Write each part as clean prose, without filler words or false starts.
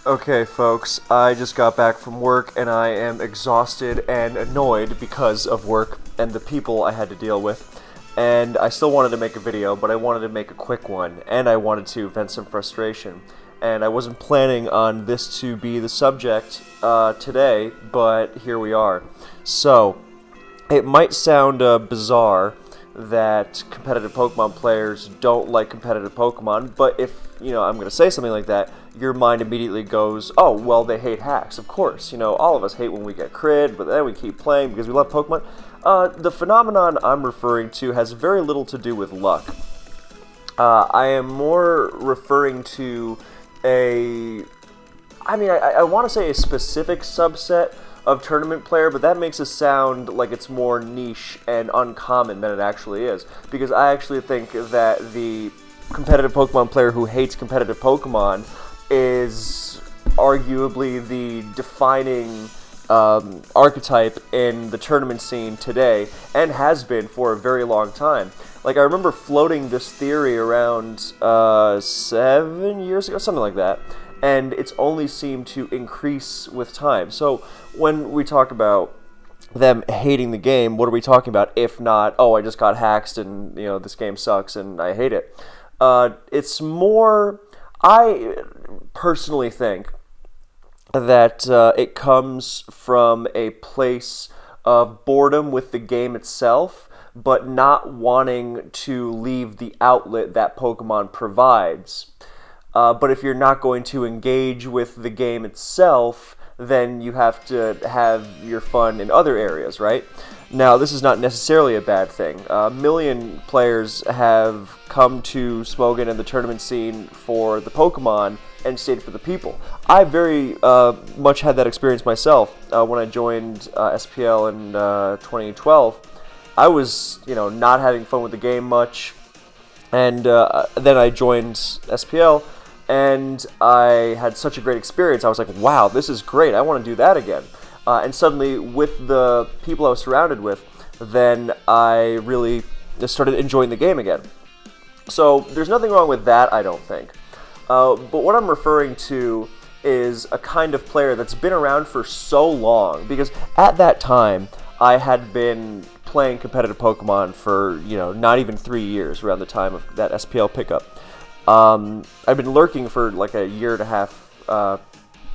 Okay, folks, I just got back from work and I am exhausted and annoyed because of work and the people I had to deal with. And I still wanted to make a video, but I wanted to make a quick one, and I wanted to vent some frustration. And I wasn't planning on this to be the subject today, but here we are. So, it might sound bizarre that competitive Pokemon players don't like competitive Pokemon, but if, I'm going to say something like that, your mind immediately goes, oh, well, they hate hacks. Of course, all of us hate when we get crit, but then we keep playing because we love Pokemon. The phenomenon I'm referring to has very little to do with luck. I am more referring to I want to say a specific subset of tournament player, but that makes it sound like it's more niche and uncommon than it actually is. Because I actually think that the competitive Pokemon player who hates competitive Pokemon is arguably the defining archetype in the tournament scene today, and has been for a very long time. Like, I remember floating this theory around 7 years ago, something like that, and it's only seemed to increase with time. So when we talk about them hating the game, what are we talking about if not, oh, I just got hacked and, this game sucks and I hate it. It's more, I personally think that it comes from a place of boredom with the game itself, but not wanting to leave the outlet that Pokemon provides. But if you're not going to engage with the game itself, then you have to have your fun in other areas, right? Now, this is not necessarily a bad thing. A million players have come to Smogon and the tournament scene for the Pokemon and stayed for the people. I very much had that experience myself when I joined SPL in 2012. I was, not having fun with the game much, and then I joined SPL, and I had such a great experience. I was like, wow, this is great. I want to do that again. And suddenly, with the people I was surrounded with, then I really started enjoying the game again. So there's nothing wrong with that, I don't think. But what I'm referring to is a kind of player that's been around for so long, because at that time, I had been playing competitive Pokemon for, not even 3 years around the time of that SPL pickup. I've been lurking for like a year and a half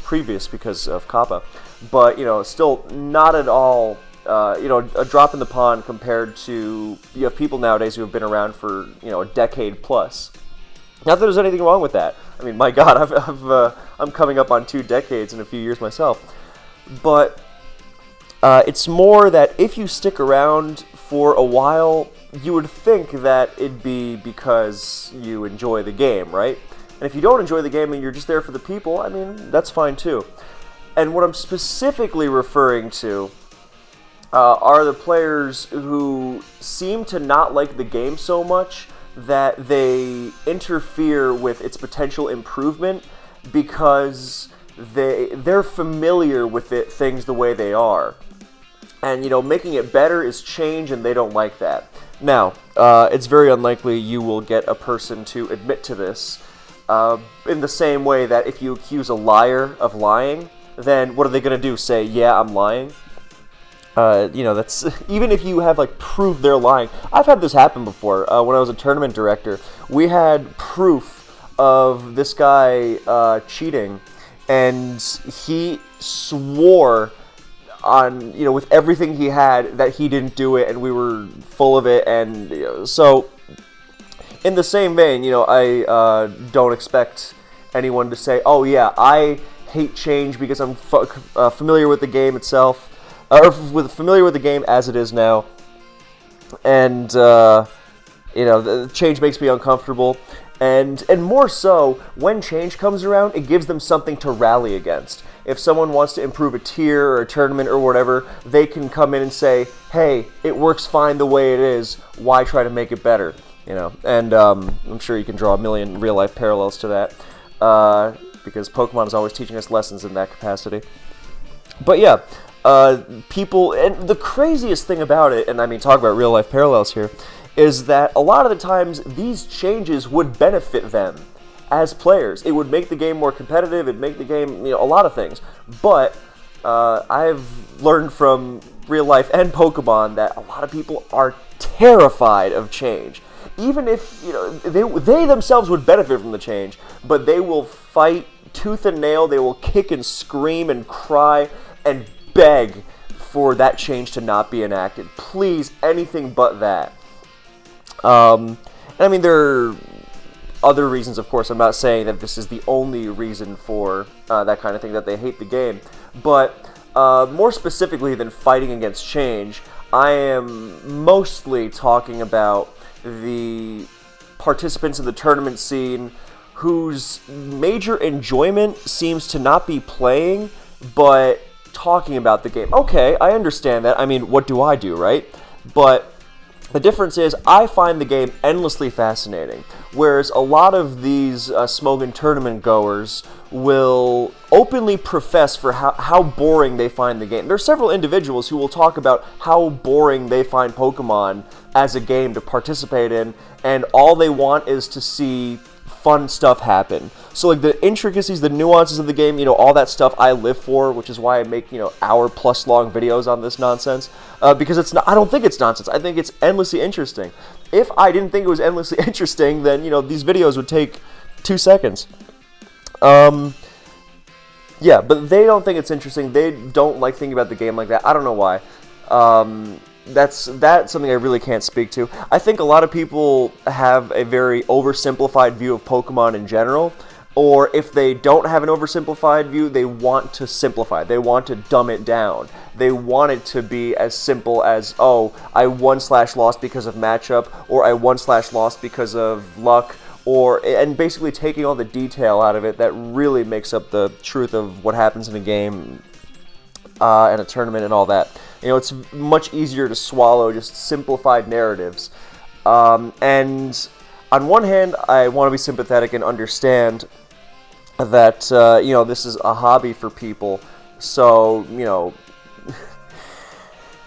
previous because of Kappa, but still not at all a drop in the pond compared to you have people nowadays who have been around for a decade plus. Not that there's anything wrong with that. I mean, my God, I'm coming up on 2 decades in a few years myself, but it's more that if you stick around for a while, you would think that it'd be because you enjoy the game, right? And if you don't enjoy the game and you're just there for the people, I mean, that's fine too. And what I'm specifically referring to are the players who seem to not like the game so much that they interfere with its potential improvement because they're familiar with things the way they are. And, making it better is change, and they don't like that. Now, it's very unlikely you will get a person to admit to this in the same way that if you accuse a liar of lying, then what are they going to do? Say, yeah, I'm lying? That's even if you have, proof they're lying. I've had this happen before. When I was a tournament director, we had proof of this guy cheating, and he swore on, with everything he had that he didn't do it, and we were full of it, and so in the same vein, I don't expect anyone to say, oh yeah, I hate change because I'm familiar with the game itself, or familiar with the game as it is now, and the change makes me uncomfortable. And more so, when change comes around, it gives them something to rally against. If someone wants to improve a tier or a tournament or whatever, they can come in and say, hey, it works fine the way it is, why try to make it better? And I'm sure you can draw a million real-life parallels to that, because Pokemon is always teaching us lessons in that capacity. But yeah, people, and the craziest thing about it, and I mean, talk about real-life parallels here, is that a lot of the times these changes would benefit them as players. It would make the game more competitive. It'd make the game, a lot of things. But I've learned from real life and Pokemon that a lot of people are terrified of change. Even if they themselves would benefit from the change, but they will fight tooth and nail. They will kick and scream and cry and beg for that change to not be enacted. Please, anything but that. I mean, there are other reasons, of course. I'm not saying that this is the only reason for that kind of thing, that they hate the game. But more specifically than fighting against change, I am mostly talking about the participants in the tournament scene whose major enjoyment seems to not be playing, but talking about the game. Okay, I understand that. I mean, what do I do, right? But the difference is I find the game endlessly fascinating, whereas a lot of these Smogon tournament goers will openly profess for how boring they find the game. There are several individuals who will talk about how boring they find Pokemon as a game to participate in, and all they want is to see fun stuff happen. So like the intricacies, the nuances of the game, all that stuff I live for, which is why I make, hour-plus long videos on this nonsense. Because it's not, I don't think it's nonsense. I think it's endlessly interesting. If I didn't think it was endlessly interesting, then, these videos would take 2 seconds. Yeah, but they don't think it's interesting. They don't like thinking about the game like that. I don't know why. That's something I really can't speak to. I think a lot of people have a very oversimplified view of Pokemon in general, or if they don't have an oversimplified view, they want to simplify. They want to dumb it down. They want it to be as simple as, oh, I won/lost because of matchup, or I won/lost because of luck, and basically taking all the detail out of it that really makes up the truth of what happens in a game and a tournament and all that. It's much easier to swallow just simplified narratives. And on one hand, I want to be sympathetic and understand that, this is a hobby for people. So,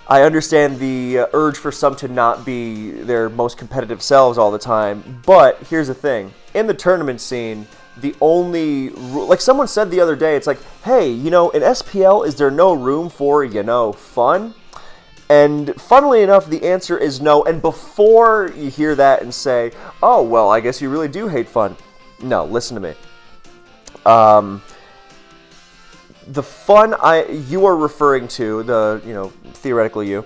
I understand the urge for some to not be their most competitive selves all the time. But here's the thing. In the tournament scene, the only, like someone said the other day, it's like, hey, in SPL, is there no room for, fun? And funnily enough, the answer is no. And before you hear that and say, oh, well, I guess you really do hate fun. No, listen to me. The fun you are referring to, theoretically you,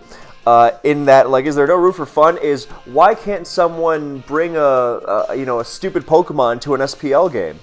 in that, like, is there no room for fun, is why can't someone bring a stupid Pokemon to an SPL game?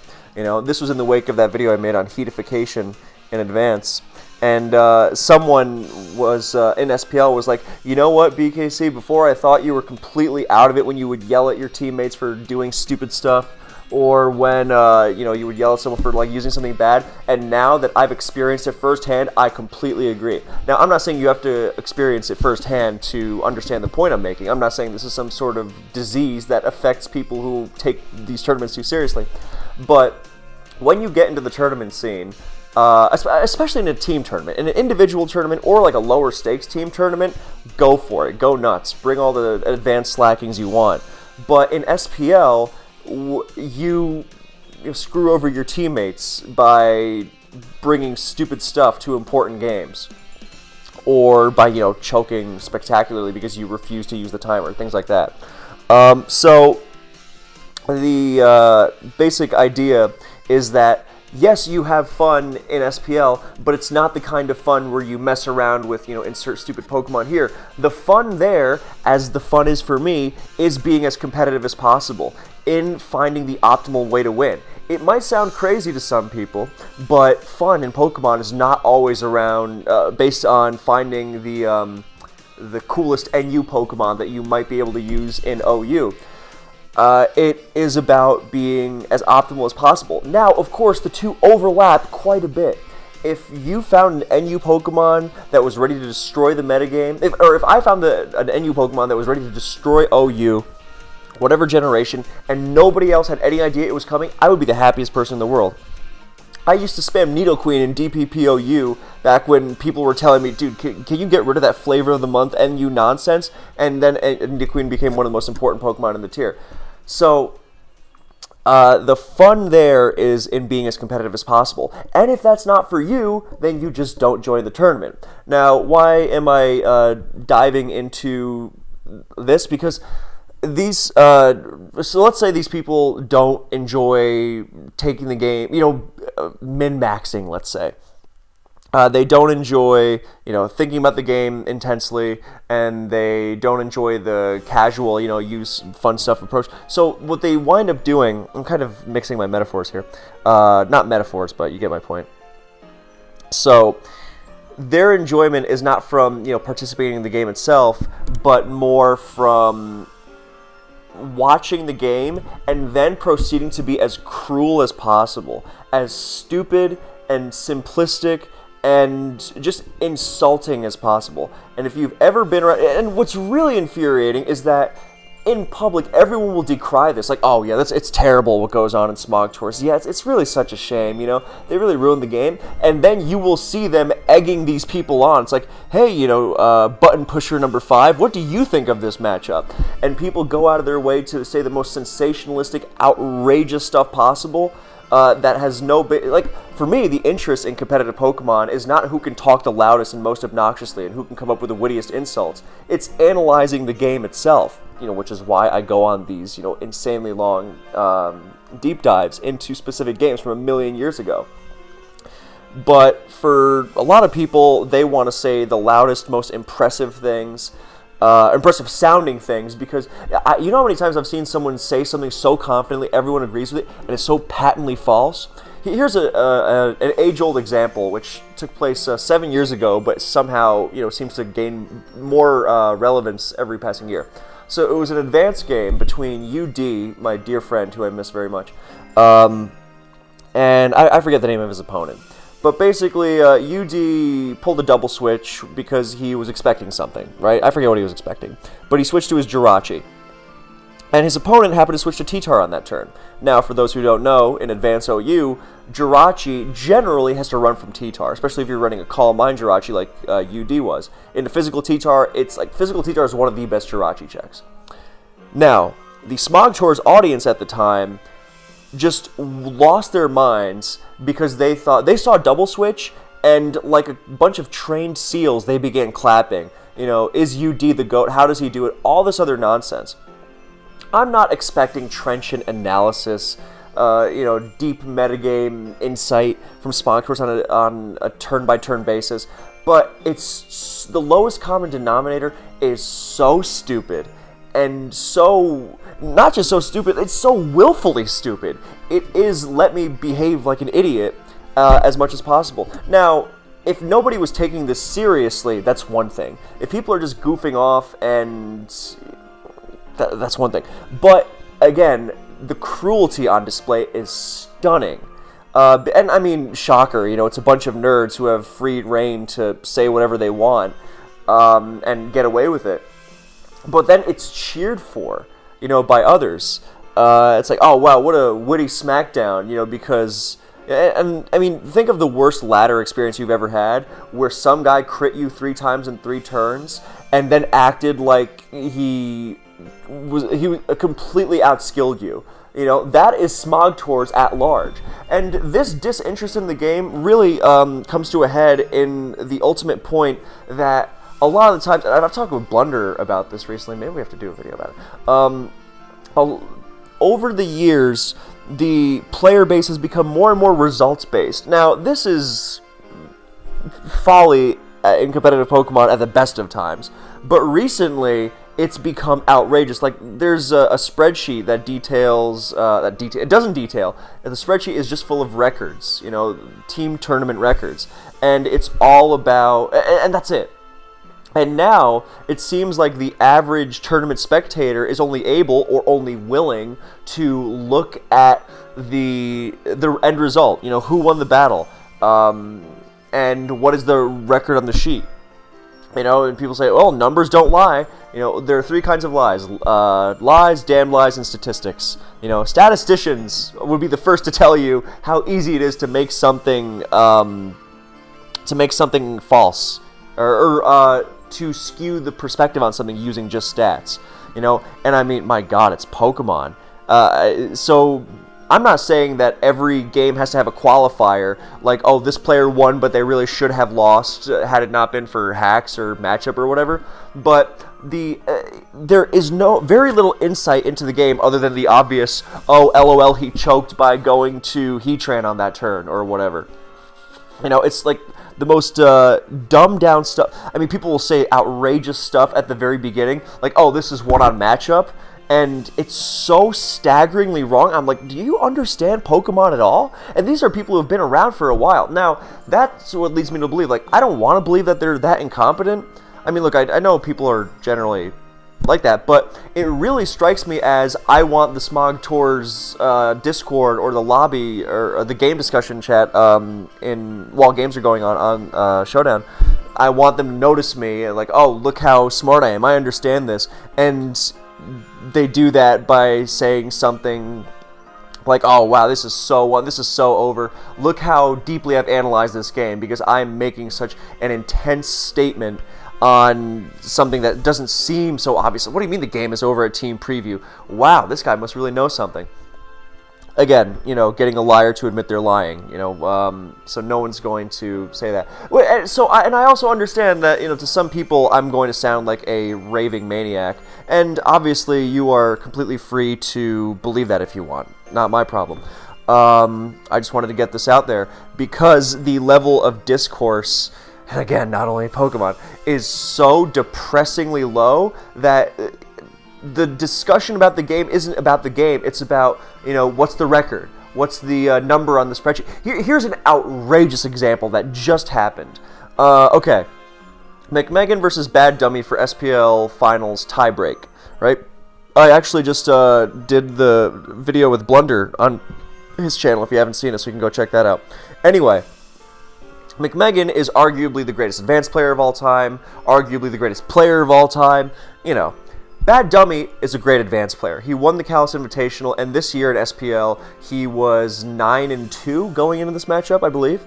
This was in the wake of that video I made on heatification in advance, and someone was in SPL was like, you know what, BKC, before I thought you were completely out of it when you would yell at your teammates for doing stupid stuff, or when you would yell at someone for like using something bad, and now that I've experienced it firsthand, I completely agree. Now, I'm not saying you have to experience it firsthand to understand the point I'm making. I'm not saying this is some sort of disease that affects people who take these tournaments too seriously. But when you get into the tournament scene, especially in a team tournament, in an individual tournament or like a lower stakes team tournament, go for it, go nuts, bring all the advanced slackings you want. But in SPL, you screw over your teammates by bringing stupid stuff to important games, or by choking spectacularly because you refuse to use the timer, things like that. So the basic idea is that yes, you have fun in SPL, but it's not the kind of fun where you mess around with, insert stupid Pokemon here. The fun there, as the fun is for me, is being as competitive as possible in finding the optimal way to win. It might sound crazy to some people, but fun in Pokemon is not always around based on finding the coolest NU Pokemon that you might be able to use in OU. It is about being as optimal as possible. Now, of course, the two overlap quite a bit. If you found an NU Pokemon that was ready to destroy the metagame, if I found an NU Pokemon that was ready to destroy OU, whatever generation, and nobody else had any idea it was coming, I would be the happiest person in the world. I used to spam Nidoqueen in DPPOU back when people were telling me, dude, can you get rid of that flavor of the month NU nonsense? And then Nidoqueen became one of the most important Pokemon in the tier. So, The fun there is in being as competitive as possible. And if that's not for you, then you just don't join the tournament. Now, why am I diving into this? Because these, so let's say these people don't enjoy taking the game, min-maxing, let's say. They don't enjoy, thinking about the game intensely, and they don't enjoy the casual, use fun stuff approach. So what they wind up doing, I'm kind of mixing my metaphors here. Not metaphors, but you get my point. So their enjoyment is not from, participating in the game itself, but more from watching the game and then proceeding to be as cruel as possible, as stupid and simplistic and just insulting as possible. And if you've ever been around, and what's really infuriating is that in public, everyone will decry this, like, oh yeah, it's terrible what goes on in Smog Tours. Yeah, it's really such a shame, they really ruined the game. And then you will see them egging these people on. It's like, hey, button pusher number 5, what do you think of this matchup? And people go out of their way to say the most sensationalistic, outrageous stuff possible. That has no for me, the interest in competitive Pokemon is not who can talk the loudest and most obnoxiously and who can come up with the wittiest insults. It's analyzing the game itself, which is why I go on these, insanely long deep dives into specific games from a million years ago. But for a lot of people, they want to say the loudest, most impressive things. Impressive sounding things, because you know how many times I've seen someone say something so confidently everyone agrees with it and it's so patently false. Here's an age-old example which took place 7 years ago, but somehow seems to gain more relevance every passing year. So it was an advanced game between UD, my dear friend who I miss very much, and I forget the name of his opponent. But basically, UD pulled a double switch because he was expecting something, right? I forget what he was expecting. But he switched to his Jirachi. And his opponent happened to switch to T-Tar on that turn. Now, for those who don't know, in Advanced OU, Jirachi generally has to run from T-Tar, especially if you're running a Calm Mind Jirachi like UD was. In the Physical T-Tar, Physical T-Tar is one of the best Jirachi checks. Now, the Smog Tours audience at the time just lost their minds because they saw double switch, and like a bunch of trained seals, they began clapping. Is UD the GOAT? How does he do it? All this other nonsense. I'm not expecting trenchant analysis, deep metagame insight from Smog Tours on a turn-by-turn basis, but it's the lowest common denominator is so stupid. And so, not just so stupid, it's so willfully stupid. It is let me behave like an idiot as much as possible. Now, if nobody was taking this seriously, that's one thing. If people are just goofing off, and that's one thing. But, again, the cruelty on display is stunning. And I mean, shocker, it's a bunch of nerds who have free reign to say whatever they want and get away with it. But then it's cheered for, by others. It's like, oh, wow, what a witty smackdown, because... And, I mean, think of the worst ladder experience you've ever had, where some guy crit you 3 times in 3 turns, and then acted like he completely outskilled you. That is Smog Tours at large. And this disinterest in the game really comes to a head in the ultimate point that... A lot of the times, and I've talked with Blunder about this recently, maybe we have to do a video about it. Over the years, the player base has become more and more results-based. Now, this is folly in competitive Pokemon at the best of times, but recently, it's become outrageous. Like, there's a spreadsheet that details, it doesn't detail, and the spreadsheet is just full of records, team tournament records, and it's all about, and that's it. And now, it seems like the average tournament spectator is only able or only willing to look at the end result. Who won the battle, and what is the record on the sheet. And people say, well, numbers don't lie. There are 3 kinds of lies. Lies, damn lies, and statistics. Statisticians would be the first to tell you how easy it is to make something false. Or to skew the perspective on something using just stats, and I mean, my God, it's Pokemon. So I'm not saying that every game has to have a qualifier, like, oh, this player won, but they really should have lost had it not been for hacks or matchup or whatever. But there is very little insight into the game other than the obvious, oh, LOL, he choked by going to Heatran on that turn or whatever. It's like the most dumbed down stuff. I mean, people will say outrageous stuff at the very beginning, like, oh, this is one on matchup, and it's so staggeringly wrong. I'm like, do you understand Pokemon at all? And these are people who have been around for a while. Now, that's what leads me to believe, like, I don't want to believe that they're that incompetent. I mean, look, I know people are generally like that, but it really strikes me as I want the Smog Tours Discord or the lobby or the game discussion chat while games are going on Showdown. I want them to notice me, like, oh, look how smart I am. I understand this. And they do that by saying something like, oh, wow, this is so over. Look how deeply I've analyzed this game because I'm making such an intense statement on something that doesn't seem so obvious. What do you mean the game is over at Team Preview? Wow, this guy must really know something. Again, getting a liar to admit they're lying, so no one's going to say that. And I also understand that, to some people I'm going to sound like a raving maniac, and obviously you are completely free to believe that if you want. Not my problem. I just wanted to get this out there because the level of discourse, and again, not only Pokemon, is so depressingly low that the discussion about the game isn't about the game. It's about, what's the record? What's the number on the spreadsheet? Here's an outrageous example that just happened. Okay. McMan versus Bad Dummy for SPL Finals tiebreak, right? I actually just did the video with Blunder on his channel if you haven't seen it, so you can go check that out. Anyway, McMan is arguably the greatest advanced player of all time, arguably the greatest player of all time. Bad Dummy is a great advanced player. He won the Kalos Invitational, and this year in SPL, he was 9-2 going into this matchup, I believe.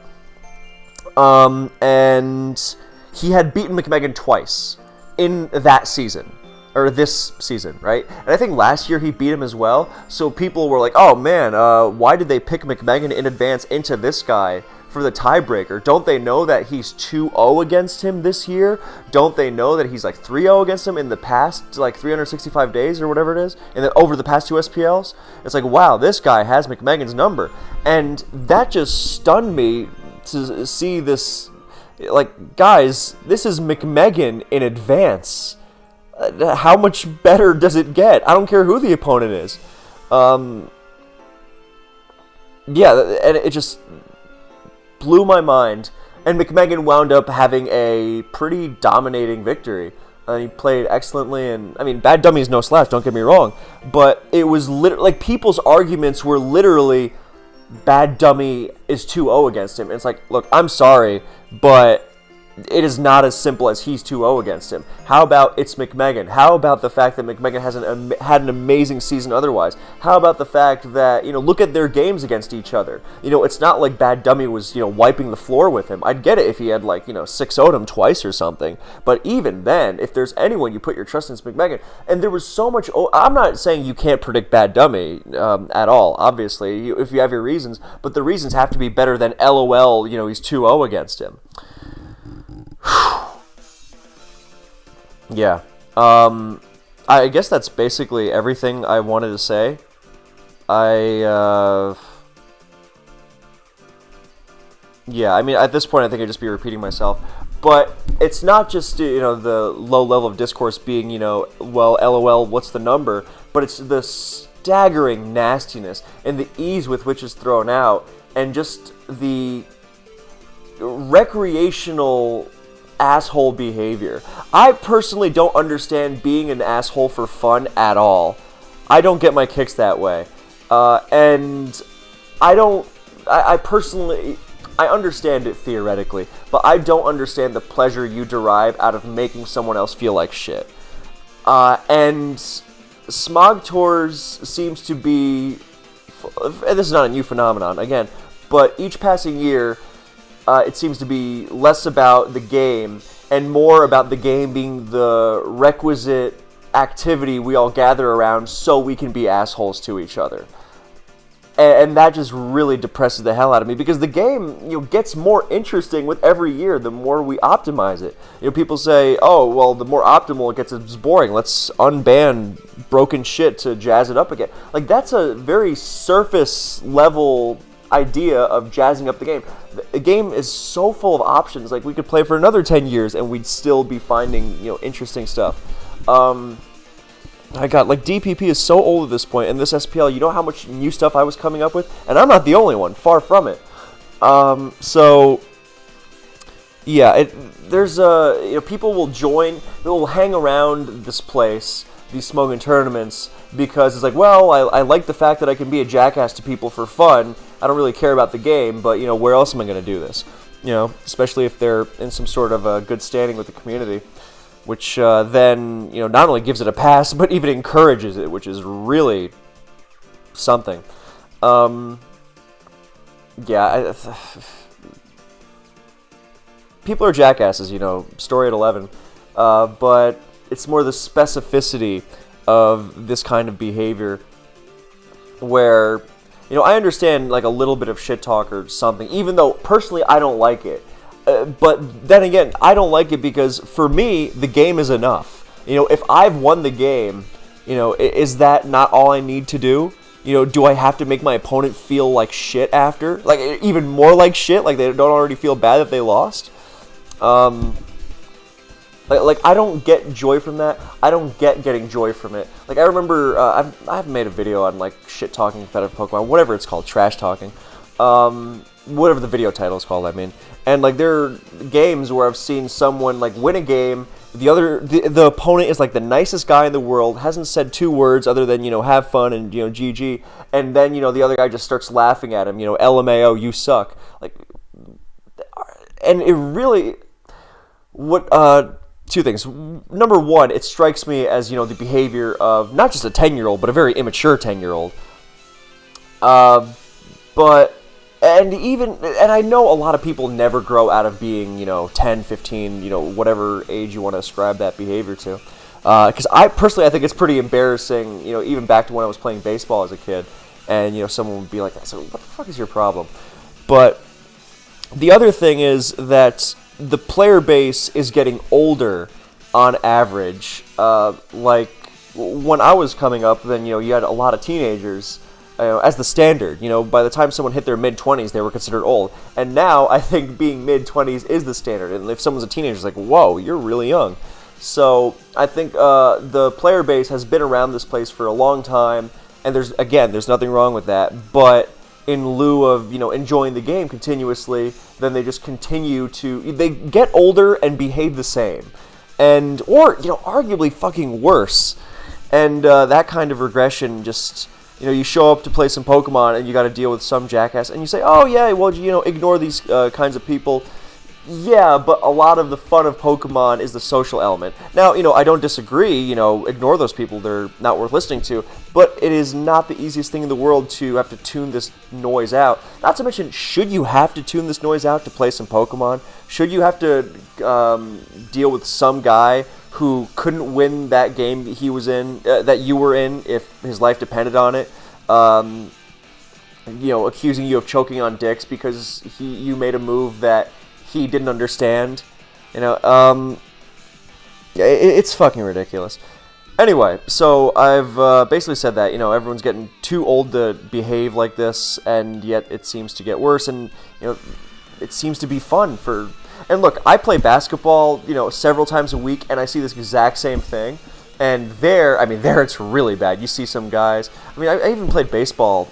And he had beaten McMan twice in that season, or this season, right? And I think last year he beat him as well, so people were like, oh man, why did they pick McMan in advance into this guy for the tiebreaker? Don't they know that he's 2-0 against him this year? Don't they know that he's like 3-0 against him in the past, like 365 days or whatever it is, and then over the past two SPLs? It's like, wow, this guy has McMan's number. And that just stunned me to see this. Like, guys, this is McMan in advance. How much better does it get? I don't care who the opponent is. Yeah, and it just blew my mind, and McMan wound up having a pretty dominating victory. He played excellently, and I mean, Bad Dummy is no slouch, don't get me wrong, but it was literally, like, people's arguments were literally, Bad Dummy is 2-0 against him. And it's like, look, I'm sorry, but it is not as simple as he's 2-0 against him. How about it's McMan? How about the fact that McMan hasn't had an amazing season otherwise? How about the fact that, look at their games against each other. It's not like Bad Dummy was, wiping the floor with him. I'd get it if he had, 6-0'd him twice or something. But even then, if there's anyone you put your trust in, it's McMan. And there was so much. I'm not saying you can't predict Bad Dummy at all, obviously, if you have your reasons. But the reasons have to be better than LOL, he's 2-0 against him. Yeah. I guess that's basically everything I wanted to say. Yeah, I mean, at this point, I think I'd just be repeating myself. But it's not just, the low level of discourse being, well, LOL, what's the number? But it's the staggering nastiness and the ease with which it's thrown out, and just the recreational asshole behavior. I personally don't understand being an asshole for fun at all. I don't get my kicks that way. And I personally understand it theoretically, but I don't understand the pleasure you derive out of making someone else feel like shit. And Smog Tours seems to be, and this is not a new phenomenon, again, but each passing year, it seems to be less about the game and more about the game being the requisite activity we all gather around so we can be assholes to each other. And that just really depresses the hell out of me, because the game, gets more interesting with every year the more we optimize it. People say, oh, well, the more optimal it gets, it's boring. Let's unban broken shit to jazz it up again. Like, that's a very surface level idea of jazzing up the game. The game is so full of options. Like, we could play for another 10 years and we'd still be finding, interesting stuff. I got, like, DPP is so old at this point, and this SPL, you know how much new stuff I was coming up with? And I'm not the only one, far from it. So, yeah, there's, people will join, they will hang around this place, these smoking tournaments, because it's like, well, I like the fact that I can be a jackass to people for fun. I don't really care about the game, but, where else am I going to do this? Especially if they're in some sort of a good standing with the community. Which then, not only gives it a pass, but even encourages it, which is really something. Yeah, people are jackasses, story at 11. But it's more the specificity of this kind of behavior where, I understand, like, a little bit of shit talk or something, even though, personally, I don't like it. But then again, I don't like it because, for me, the game is enough. If I've won the game, is that not all I need to do? Do I have to make my opponent feel like shit after? Like, even more like shit? Like, they don't already feel bad that they lost? Like, I don't get joy from that. I don't get getting joy from it. Like, I remember, I've made a video on, like, shit-talking competitive Pokemon, whatever it's called, trash-talking. Whatever the video title is called, I mean. And, like, there are games where I've seen someone, like, win a game, the opponent is, like, the nicest guy in the world, hasn't said 2 words other than, have fun and, GG, and then, the other guy just starts laughing at him, LMAO, you suck. Like, and it really, two things. Number one, it strikes me as, the behavior of not just a 10-year-old, but a very immature 10-year-old. And I know a lot of people never grow out of being, 10, 15, whatever age you want to ascribe that behavior to. Because I think it's pretty embarrassing, even back to when I was playing baseball as a kid, and, someone would be like, so what the fuck is your problem? But the other thing is that the player base is getting older on average. Like, when I was coming up, then, you had a lot of teenagers, as the standard. By the time someone hit their mid-20s, they were considered old. And now, I think being mid-20s is the standard. And if someone's a teenager, it's like, whoa, you're really young. So, I think the player base has been around this place for a long time. And there's nothing wrong with that. But in lieu of, enjoying the game continuously, then they just continue to... They get older and behave the same. Or, arguably fucking worse. And that kind of regression just... you show up to play some Pokemon and you got to deal with some jackass, and you say, oh yeah, well, ignore these kinds of people. Yeah, but a lot of the fun of Pokemon is the social element. Now, I don't disagree, ignore those people, they're not worth listening to, but it is not the easiest thing in the world to have to tune this noise out. Not to mention, should you have to tune this noise out to play some Pokemon? Should you have to deal with some guy who couldn't win that game that he was in, that you were in, if his life depended on it, accusing you of choking on dicks because you made a move that he didn't understand, it's fucking ridiculous. Anyway, so I've basically said that, everyone's getting too old to behave like this, and yet it seems to get worse, and, it seems to be fun for... And look, I play basketball, several times a week, and I see this exact same thing. And there it's really bad. You see some guys. I even played baseball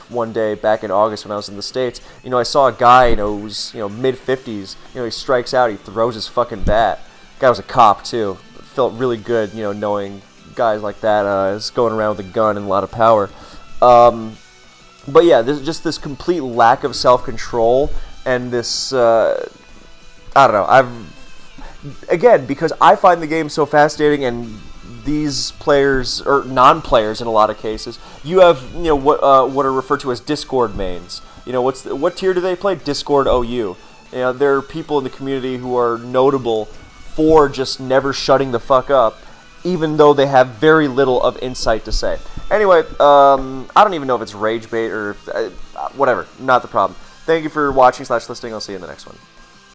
one day back in August when I was in the States. I saw a guy, who's, mid-50s. He strikes out, he throws his fucking bat. Guy was a cop, too. Felt really good, knowing guys like that is going around with a gun and a lot of power. But yeah, there's just this complete lack of self-control and this... I don't know. Again, because I find the game so fascinating, and these players, or non-players in a lot of cases, you have what are referred to as Discord mains. What tier do they play? Discord OU. There are people in the community who are notable for just never shutting the fuck up, even though they have very little of insight to say. Anyway, I don't even know if it's rage bait or whatever. Not the problem. Thank you for watching / listening. I'll see you in the next one.